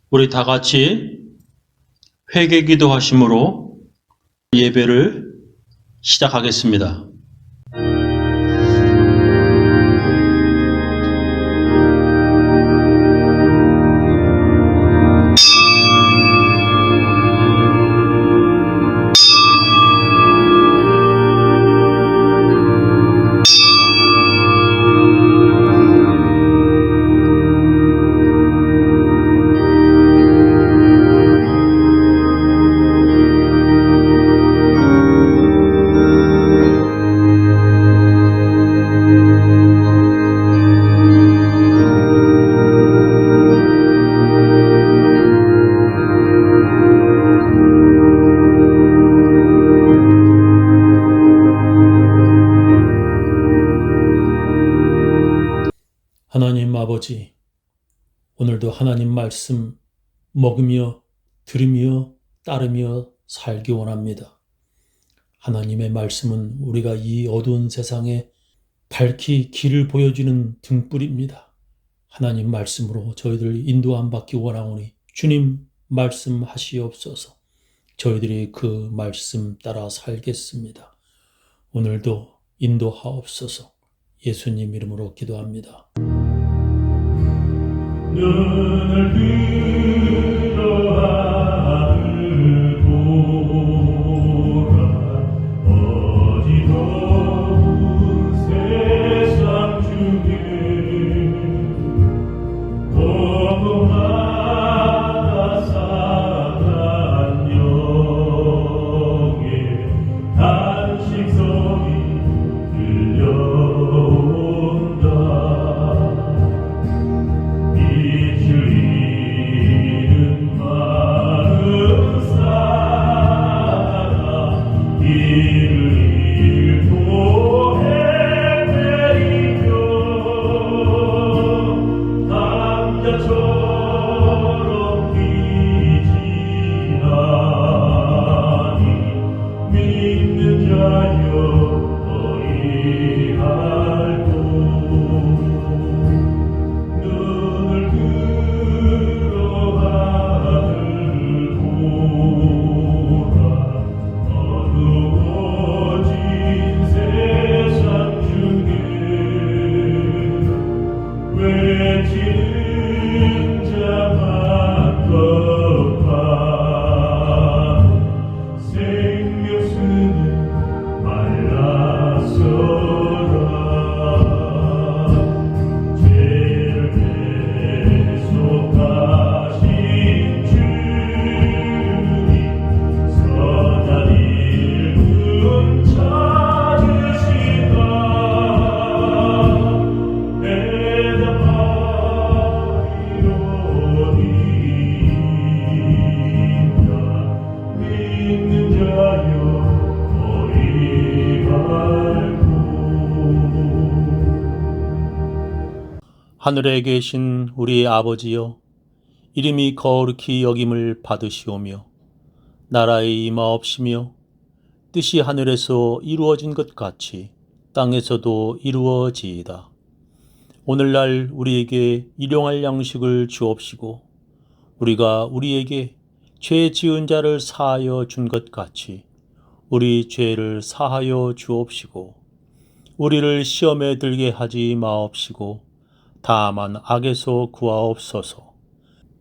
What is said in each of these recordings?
우리 다 같이 회개 기도하심으로 예배를 시작하겠습니다. 하나님 아버지, 오늘도 하나님 말씀 먹으며 들으며 따르며 살기 원합니다. 하나님의 말씀은 우리가 이 어두운 세상에 밝히 길을 보여주는 등불입니다. 하나님 말씀으로 저희들 인도함 받기 원하오니 주님 말씀하시옵소서. 저희들이 그 말씀 따라 살겠습니다. 오늘도 인도하옵소서. 예수님 이름으로 기도합니다. 눈을 들어 하늘 보라. 어지러운 세상 중에 공허하다 사단 영의 단식 소리 들려온다. 빛을 잃은 마음 살아 길을 잃고 헤매이며 남자처럼 뛰지 아니 믿는 자여 어이할고 눈을 들어 하늘 보라. 어두워진 세상 중에 외치는 자만 겁하는 생명수는 말라서라. 죄를 배속하신 주님 선한 일꾼 찾으시다. 대답하리로니까 믿는 자여 어이말고. 하늘에 계신 우리 아버지여, 이름이 거룩히 여김을 받으시오며 나라의 임하옵시며 뜻이 하늘에서 이루어진 것 같이 땅에서도 이루어지이다. 오늘날 우리에게 일용할 양식을 주옵시고 우리가 우리에게 죄 지은 자를 사하여 준 것 같이 우리 죄를 사하여 주옵시고 우리를 시험에 들게 하지 마옵시고 다만 악에서 구하옵소서.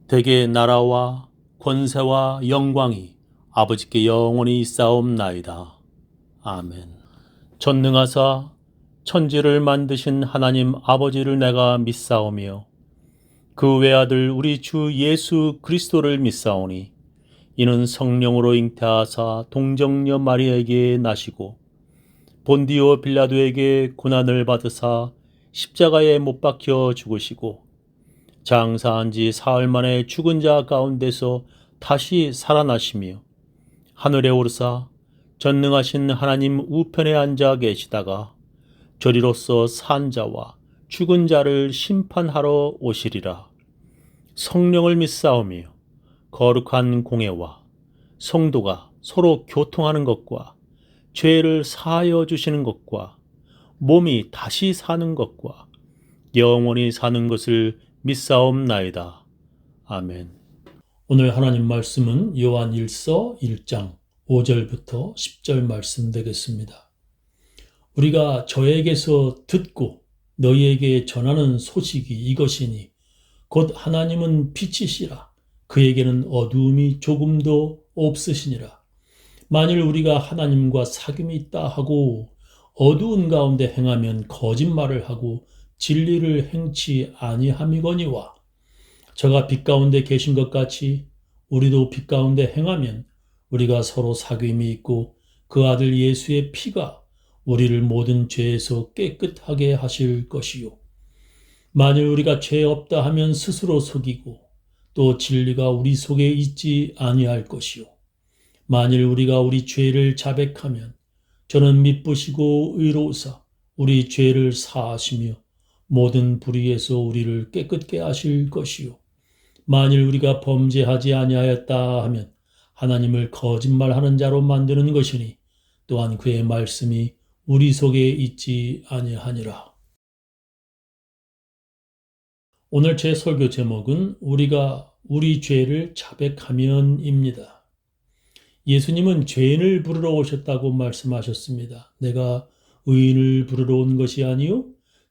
대개 나라와 권세와 영광이 아버지께 영원히 있사옵나이다. 아멘. 전능하사 천지를 만드신 하나님 아버지를 내가 믿사오며 그 외아들 우리 주 예수 그리스도를 믿사오니 이는 성령으로 잉태하사 동정녀 마리아에게 나시고 본디오 빌라도에게 고난을 받으사 십자가에 못 박혀 죽으시고 장사한 지 사흘 만에 죽은 자 가운데서 다시 살아나시며 하늘에 오르사 전능하신 하나님 우편에 앉아 계시다가 저리로서 산 자와 죽은 자를 심판하러 오시리라. 성령을 믿사오며 거룩한 공예와 성도가 서로 교통하는 것과 죄를 사하여 주시는 것과 몸이 다시 사는 것과 영원히 사는 것을 믿사옵나이다. 아멘. 오늘 하나님 말씀은 요한 1서 1장 5절부터 10절 말씀 되겠습니다. 우리가 저에게서 듣고 너희에게 전하는 소식이 이것이니 곧 하나님은 빛이시라. 그에게는 어두움이 조금도 없으시니라. 만일 우리가 하나님과 사귐이 있다 하고 어두운 가운데 행하면 거짓말을 하고 진리를 행치 아니함이거니와 저가 빛 가운데 계신 것 같이 우리도 빛 가운데 행하면 우리가 서로 사귐이 있고 그 아들 예수의 피가 우리를 모든 죄에서 깨끗하게 하실 것이요. 만일 우리가 죄 없다 하면 스스로 속이고 또 진리가 우리 속에 있지 아니할 것이요. 만일 우리가 우리 죄를 자백하면 저는 미쁘시고 의로우사 우리 죄를 사하시며 모든 불의에서 우리를 깨끗게 하실 것이요. 만일 우리가 범죄하지 아니하였다 하면 하나님을 거짓말하는 자로 만드는 것이니 또한 그의 말씀이 우리 속에 있지 아니하니라. 오늘 제 설교 제목은 우리가 우리 죄를 자백하면입니다. 예수님은 죄인을 부르러 오셨다고 말씀하셨습니다. 내가 의인을 부르러 온 것이 아니요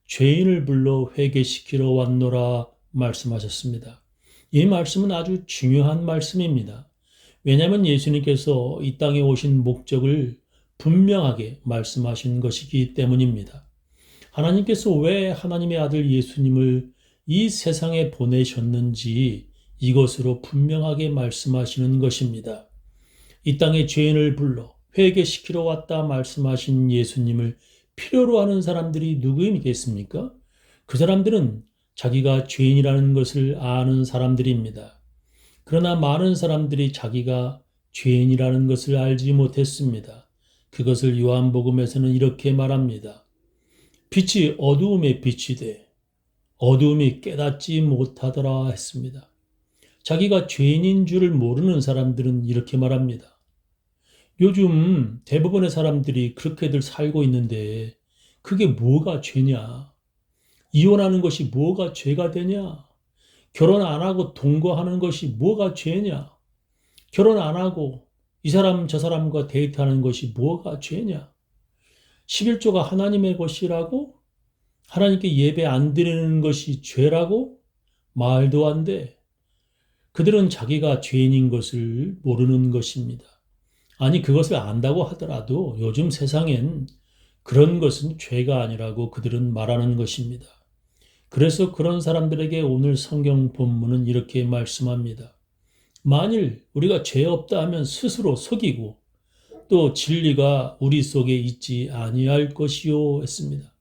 죄인을 불러 회개시키러 왔노라 말씀하셨습니다. 이 말씀은 아주 중요한 말씀입니다. 왜냐하면 예수님께서 이 땅에 오신 목적을 분명하게 말씀하신 것이기 때문입니다. 하나님께서 왜 하나님의 아들 예수님을 이 세상에 보내셨는지 이것으로 분명하게 말씀하시는 것입니다. 이 땅에 죄인을 불러 회개시키러 왔다 말씀하신 예수님을 필요로 하는 사람들이 누구이겠습니까? 그 사람들은 자기가 죄인이라는 것을 아는 사람들입니다. 그러나 많은 사람들이 자기가 죄인이라는 것을 알지 못했습니다. 그것을 요한복음에서는 이렇게 말합니다. 빛이 어두움에 빛이 돼 어두움이 깨닫지 못하더라 했습니다. 자기가 죄인인 줄을 모르는 사람들은 이렇게 말합니다. 요즘 대부분의 사람들이 그렇게들 살고 있는데 그게 뭐가 죄냐? 이혼하는 것이 뭐가 죄가 되냐? 결혼 안 하고 동거하는 것이 뭐가 죄냐? 결혼 안 하고 이 사람 저 사람과 데이트하는 것이 뭐가 죄냐? 11조가 하나님의 것이라고? 하나님께 예배 안 드리는 것이 죄라고? 말도 안 돼. 그들은 자기가 죄인인 것을 모르는 것입니다. 아니 그것을 안다고 하더라도 요즘 세상엔 그런 것은 죄가 아니라고 그들은 말하는 것입니다. 그래서 그런 사람들에게 오늘 성경 본문은 이렇게 말씀합니다. 만일 우리가 죄 없다 하면 스스로 속이고 또 진리가 우리 속에 있지 아니할 것이요 했습니다.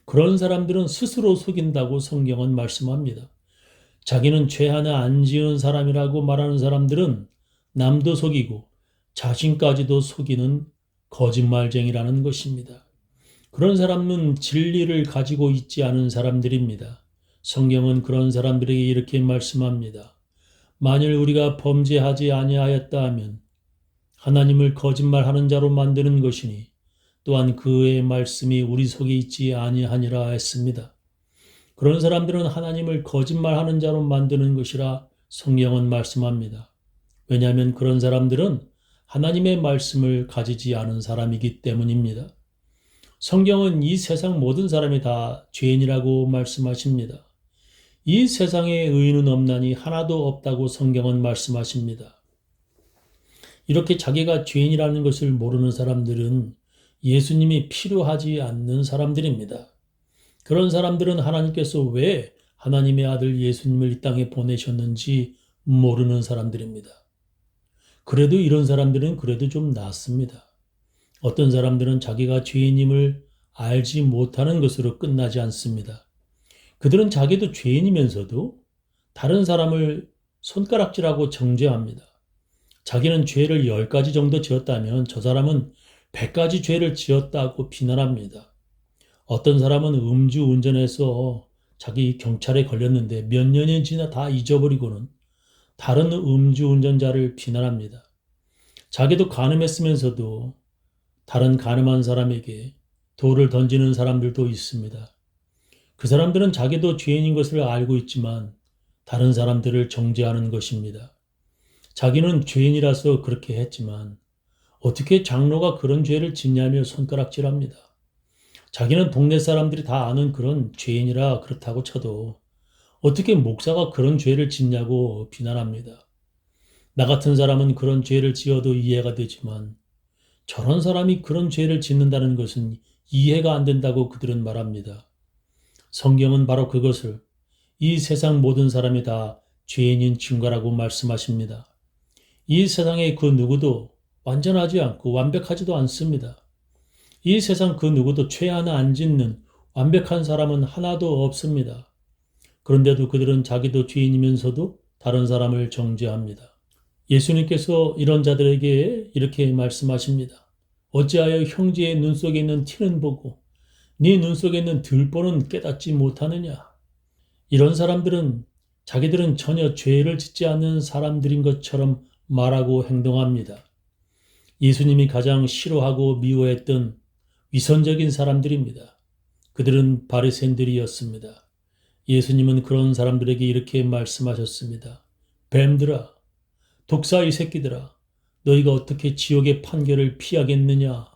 그런 사람들은 스스로 속인다고 성경은 말씀합니다. 자기는 죄 하나 안 지은 사람이라고 말하는 사람들은 남도 속이고 자신까지도 속이는 거짓말쟁이라는 것입니다. 그런 사람은 진리를 가지고 있지 않은 사람들입니다. 성경은 그런 사람들에게 이렇게 말씀합니다. 만일 우리가 범죄하지 아니하였다 하면 하나님을 거짓말하는 자로 만드는 것이니 또한 그의 말씀이 우리 속에 있지 아니하니라 했습니다. 그런 사람들은 하나님을 거짓말하는 자로 만드는 것이라 성경은 말씀합니다. 왜냐하면 그런 사람들은 하나님의 말씀을 가지지 않은 사람이기 때문입니다. 성경은 이 세상 모든 사람이 다 죄인이라고 말씀하십니다. 이 세상에 의인은 없나니 하나도 없다고 성경은 말씀하십니다. 이렇게 자기가 죄인이라는 것을 모르는 사람들은 예수님이 필요하지 않는 사람들입니다. 그런 사람들은 하나님께서 왜 하나님의 아들 예수님을 이 땅에 보내셨는지 모르는 사람들입니다. 그래도 이런 사람들은 그래도 좀 낫습니다. 어떤 사람들은 자기가 죄인임을 알지 못하는 것으로 끝나지 않습니다. 그들은 자기도 죄인이면서도 다른 사람을 손가락질하고 정죄합니다. 자기는 죄를 10가지 정도 지었다면 저 사람은 100가지 죄를 지었다고 비난합니다. 어떤 사람은 음주운전해서 자기 경찰에 걸렸는데 몇 년이 지나 다 잊어버리고는 다른 음주운전자를 비난합니다. 자기도 간음했으면서도 다른 간음한 사람에게 돌을 던지는 사람들도 있습니다. 그 사람들은 자기도 죄인인 것을 알고 있지만 다른 사람들을 정죄하는 것입니다. 자기는 죄인이라서 그렇게 했지만 어떻게 장로가 그런 죄를 짓냐며 손가락질합니다. 자기는 동네 사람들이 다 아는 그런 죄인이라 그렇다고 쳐도 어떻게 목사가 그런 죄를 짓냐고 비난합니다. 나 같은 사람은 그런 죄를 지어도 이해가 되지만 저런 사람이 그런 죄를 짓는다는 것은 이해가 안 된다고 그들은 말합니다. 성경은 바로 그것을 이 세상 모든 사람이 다 죄인인 증거라고 말씀하십니다. 이 세상의 그 누구도 완전하지 않고 완벽하지도 않습니다. 이 세상 그 누구도 죄 하나 안 짓는 완벽한 사람은 하나도 없습니다. 그런데도 그들은 자기도 죄인이면서도 다른 사람을 정죄합니다. 예수님께서 이런 자들에게 이렇게 말씀하십니다. 어찌하여 형제의 눈 속에 있는 티는 보고 네 눈 속에 있는 들보는 깨닫지 못하느냐. 이런 사람들은 자기들은 전혀 죄를 짓지 않는 사람들인 것처럼 말하고 행동합니다. 예수님이 가장 싫어하고 미워했던 위선적인 사람들입니다. 그들은 바리새인들이었습니다. 예수님은 그런 사람들에게 이렇게 말씀하셨습니다. 뱀들아, 독사 이 새끼들아, 너희가 어떻게 지옥의 판결을 피하겠느냐?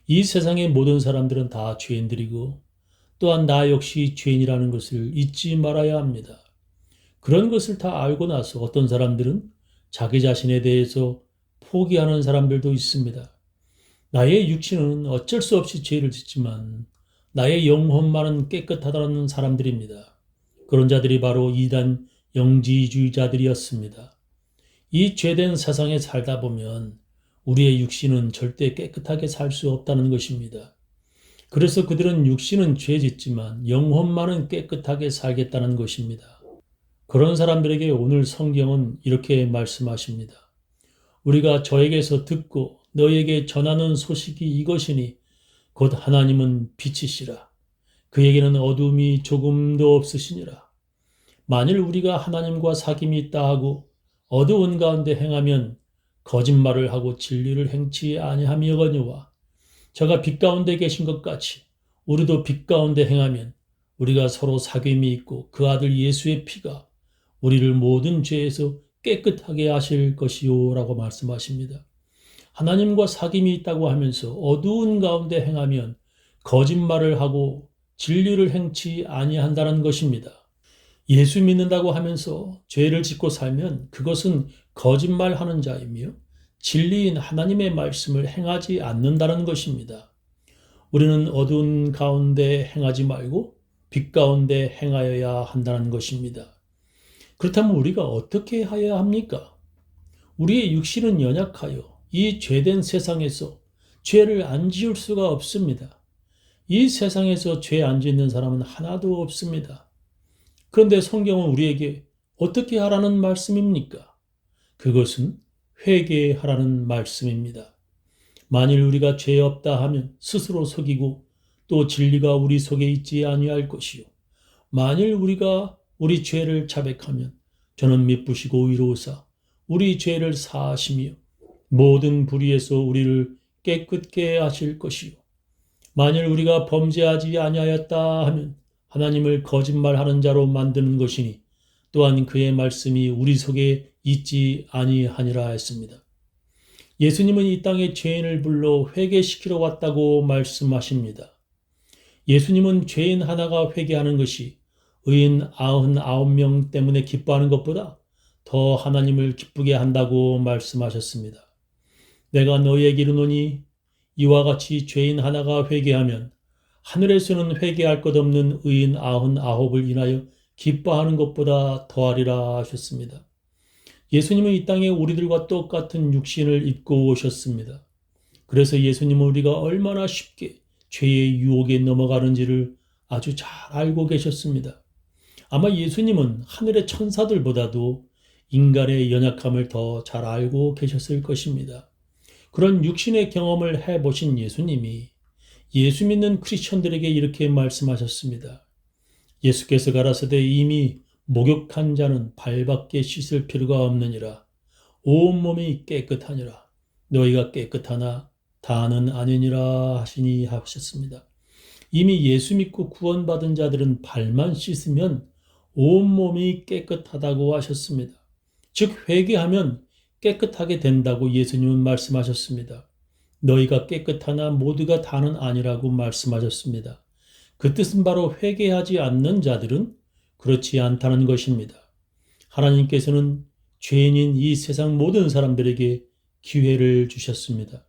이 세상의 모든 사람들은 다 죄인들이고 또한 나 역시 죄인이라는 것을 잊지 말아야 합니다. 그런 것을 다 알고 나서 어떤 사람들은 자기 자신에 대해서 포기하는 사람들도 있습니다. 나의 육신은 어쩔 수 없이 죄를 짓지만 나의 영혼만은 깨끗하다는 사람들입니다. 그런 자들이 바로 이단 영지주의자들이었습니다. 이 죄된 세상에 살다 보면 우리의 육신은 절대 깨끗하게 살 수 없다는 것입니다. 그래서 그들은 육신은 죄 짓지만 영혼만은 깨끗하게 살겠다는 것입니다. 그런 사람들에게 오늘 성경은 이렇게 말씀하십니다. 우리가 저에게서 듣고 너에게 전하는 소식이 이것이니 곧 하나님은 빛이시라. 그에게는 어둠이 조금도 없으시니라. 만일 우리가 하나님과 사귐이 있다 하고 어두운 가운데 행하면 거짓말을 하고 진리를 행치 아니하며거니와 저가 빛 가운데 계신 것 같이 우리도 빛 가운데 행하면 우리가 서로 사귐이 있고 그 아들 예수의 피가 우리를 모든 죄에서 깨끗하게 하실 것이요 라고 말씀하십니다. 하나님과 사귐이 있다고 하면서 어두운 가운데 행하면 거짓말을 하고 진리를 행치 아니한다는 것입니다. 예수 믿는다고 하면서 죄를 짓고 살면 그것은 거짓말하는 자이며 진리인 하나님의 말씀을 행하지 않는다는 것입니다. 우리는 어두운 가운데 행하지 말고 빛 가운데 행하여야 한다는 것입니다. 그렇다면 우리가 어떻게 해야 합니까? 우리의 육신은 연약하여 이 죄된 세상에서 죄를 안 지을 수가 없습니다. 이 세상에서 죄 안 짓는 사람은 하나도 없습니다. 그런데 성경은 우리에게 어떻게 하라는 말씀입니까? 그것은 회개하라는 말씀입니다. 만일 우리가 죄 없다 하면 스스로 속이고 또 진리가 우리 속에 있지 아니할 것이요. 만일 우리가 우리 죄를 자백하면 저는 미쁘시고 의로우사 우리 죄를 사하시며 모든 불의에서 우리를 깨끗게 하실 것이요. 만일 우리가 범죄하지 아니하였다 하면 하나님을 거짓말하는 자로 만드는 것이니 또한 그의 말씀이 우리 속에 있지 아니하니라 했습니다. 예수님은 이 땅에 죄인을 불러 회개시키러 왔다고 말씀하십니다. 예수님은 죄인 하나가 회개하는 것이 의인 99명 때문에 기뻐하는 것보다 더 하나님을 기쁘게 한다고 말씀하셨습니다. 내가 너희에게 이르노니 이와 같이 죄인 하나가 회개하면 하늘에서는 회개할 것 없는 의인 99을 인하여 기뻐하는 것보다 더하리라 하셨습니다. 예수님은 이 땅에 우리들과 똑같은 육신을 입고 오셨습니다. 그래서 예수님은 우리가 얼마나 쉽게 죄의 유혹에 넘어가는지를 아주 잘 알고 계셨습니다. 아마 예수님은 하늘의 천사들보다도 인간의 연약함을 더 잘 알고 계셨을 것입니다. 그런 육신의 경험을 해보신 예수님이 예수 믿는 크리스천들에게 이렇게 말씀하셨습니다. 예수께서 가라사대 이미 목욕한 자는 발밖에 씻을 필요가 없느니라. 온몸이 깨끗하니라. 너희가 깨끗하나 다는 아니니라 하시니 하셨습니다. 이미 예수 믿고 구원받은 자들은 발만 씻으면 온몸이 깨끗하다고 하셨습니다. 즉 회개하면 깨끗하게 된다고 예수님은 말씀하셨습니다. 너희가 깨끗하나 모두가 다는 아니라고 말씀하셨습니다. 그 뜻은 바로 회개하지 않는 자들은 그렇지 않다는 것입니다. 하나님께서는 죄인인 이 세상 모든 사람들에게 기회를 주셨습니다.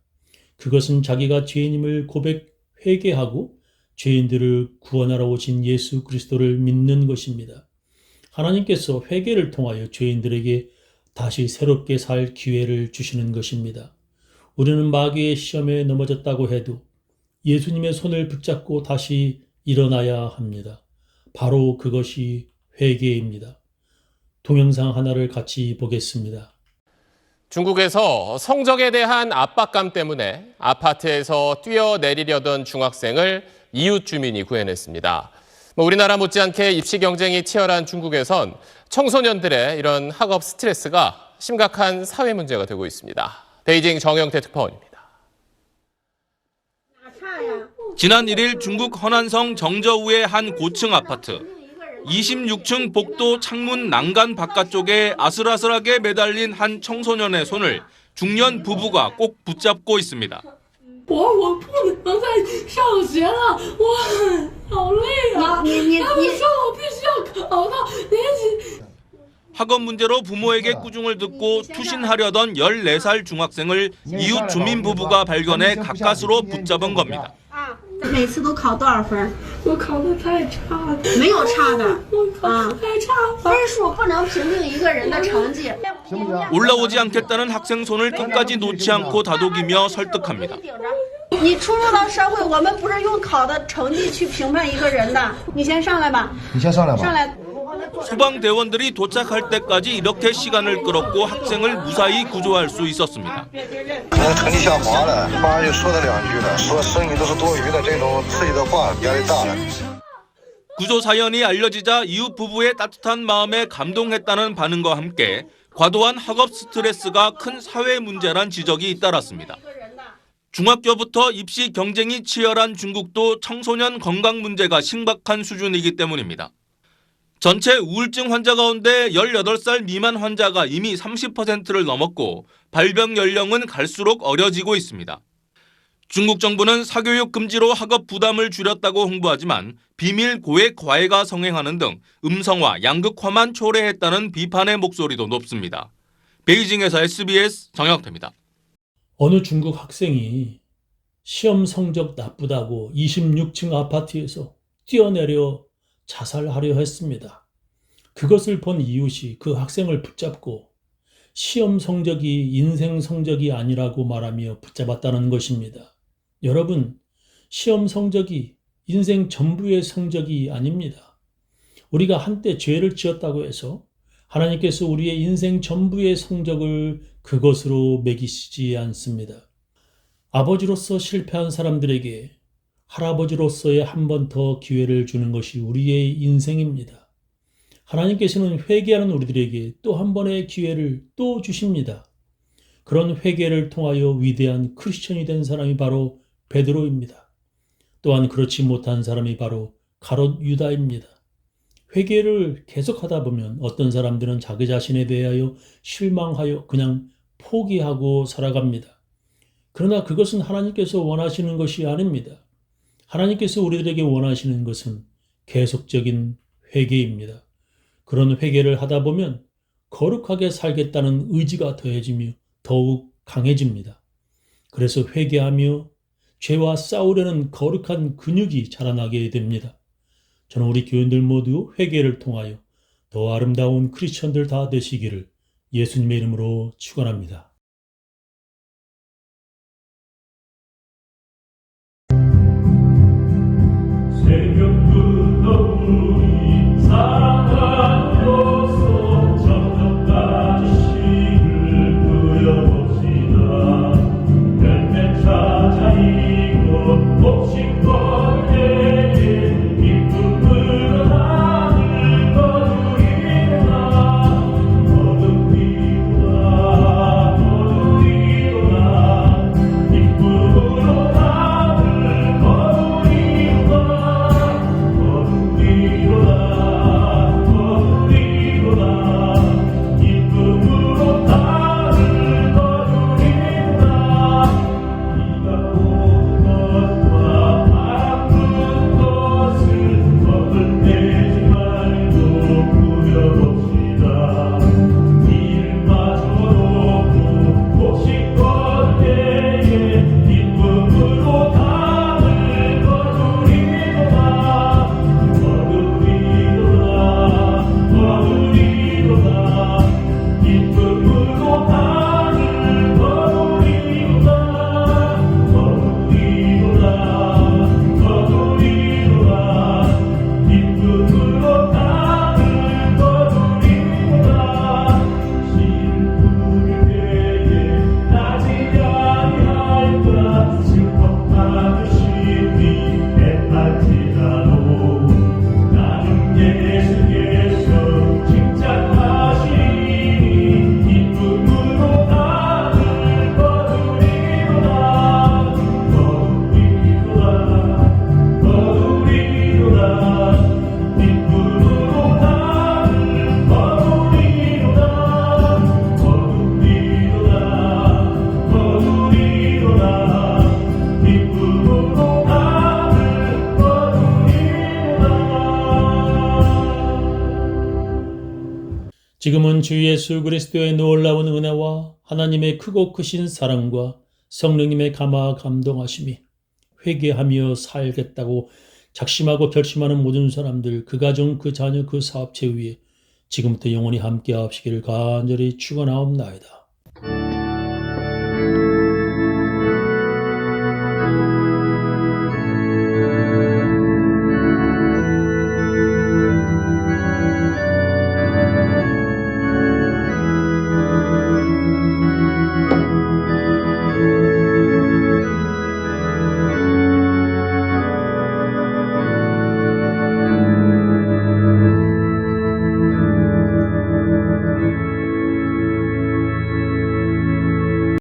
그것은 자기가 죄인임을 회개하고 죄인들을 구원하러 오신 예수 그리스도를 믿는 것입니다. 하나님께서 회개를 통하여 죄인들에게 다시 새롭게 살 기회를 주시는 것입니다. 우리는 마귀의 시험에 넘어졌다고 해도 예수님의 손을 붙잡고 다시 일어나야 합니다. 바로 그것이 회개입니다. 동영상 하나를 같이 보겠습니다. 중국에서 성적에 대한 압박감 때문에 아파트에서 뛰어내리려던 중학생을 이웃 주민이 구해냈습니다. 우리나라 못지않게 입시 경쟁이 치열한 중국에선 청소년들의 이런 학업 스트레스가 심각한 사회 문제가 되고 있습니다. 베이징 정영태 특파원입니다. 지난 1일 중국 허난성 정저우의 한 고층 아파트. 26층 복도 창문 난간 바깥쪽에 아슬아슬하게 매달린 한 청소년의 손을 중년 부부가 꼭 붙잡고 있습니다. 我不能再上学了，我好累啊！他们说我必须要考到年级。 학업 문제로 부모에게 꾸중을 듣고 투신하려던 14살 중학생을 이웃 주민 부부가 발견해 가까스로 붙잡은 겁니다. 每次都考多少分？我考得太差了，没有差的，我考得太差了。 分数不能评定一个人的成绩。 올라오지 않겠다는 학생 손을 끝까지 놓지 않고 다독이며 설득합니다. 你初入到社会，我们不是用考的成绩去评判一个人的。你先上来吧。你先上来吧。上来。 소방대원들이 도착할 때까지 이렇게 시간을 끌었고 학생을 무사히 구조할 수 있었습니다. 可能成绩下滑了，妈又说了2句了，说生育都是多余的这种刺激的话，压力大了。 구조 사연이 알려지자 이웃 부부의 따뜻한 마음에 감동했다는 반응과 함께 과도한 학업 스트레스가 큰 사회 문제란 지적이 잇따랐습니다. 중학교부터 입시 경쟁이 치열한 중국도 청소년 건강 문제가 심각한 수준이기 때문입니다. 전체 우울증 환자 가운데 18살 미만 환자가 이미 30%를 넘었고 발병 연령은 갈수록 어려지고 있습니다. 중국 정부는 사교육 금지로 학업 부담을 줄였다고 홍보하지만 비밀 고액 과외가 성행하는 등 음성화, 양극화만 초래했다는 비판의 목소리도 높습니다. 베이징에서 SBS 정영태입니다. 어느 중국 학생이 시험 성적 나쁘다고 26층 아파트에서 뛰어내려 자살하려 했습니다. 그것을 본 이웃이 그 학생을 붙잡고 시험 성적이 인생 성적이 아니라고 말하며 붙잡았다는 것입니다. 여러분, 시험 성적이 인생 전부의 성적이 아닙니다. 우리가 한때 죄를 지었다고 해서 하나님께서 우리의 인생 전부의 성적을 그것으로 매기시지 않습니다. 아버지로서 실패한 사람들에게 할아버지로서의 한 번 더 기회를 주는 것이 우리의 인생입니다. 하나님께서는 회개하는 우리들에게 또 한 번의 기회를 또 주십니다. 그런 회개를 통하여 위대한 크리스천이 된 사람이 바로 베드로입니다. 또한 그렇지 못한 사람이 바로 가롯 유다입니다. 회개를 계속하다 보면 어떤 사람들은 자기 자신에 대하여 실망하여 그냥 포기하고 살아갑니다. 그러나 그것은 하나님께서 원하시는 것이 아닙니다. 하나님께서 우리들에게 원하시는 것은 계속적인 회개입니다. 그런 회개를 하다 보면 거룩하게 살겠다는 의지가 더해지며 더욱 강해집니다. 그래서 회개하며 죄와 싸우려는 거룩한 근육이 자라나게 됩니다. 저는 우리 교인들 모두 회개를 통하여 더 아름다운 크리스천들 다 되시기를 예수님의 이름으로 축원합니다. 새벽부터 우리 사랑하여서 저녁까지 시를 그려봅시다. 열매 찾아 이고 복식거리에 기쁨으로 하늘 거두리라. 거두리로다 기쁨으로 하늘 거두리로다. 지금은 주 예수 그리스도의 놀라운 은혜와 하나님의 크고 크신 사랑과 성령님의 감화 감동하심이 회개하며 살겠다고 작심하고 결심하는 모든 사람들, 그 가정, 그 자녀, 그 사업체 위에 지금부터 영원히 함께 하시기를 간절히 축원하옵나이다.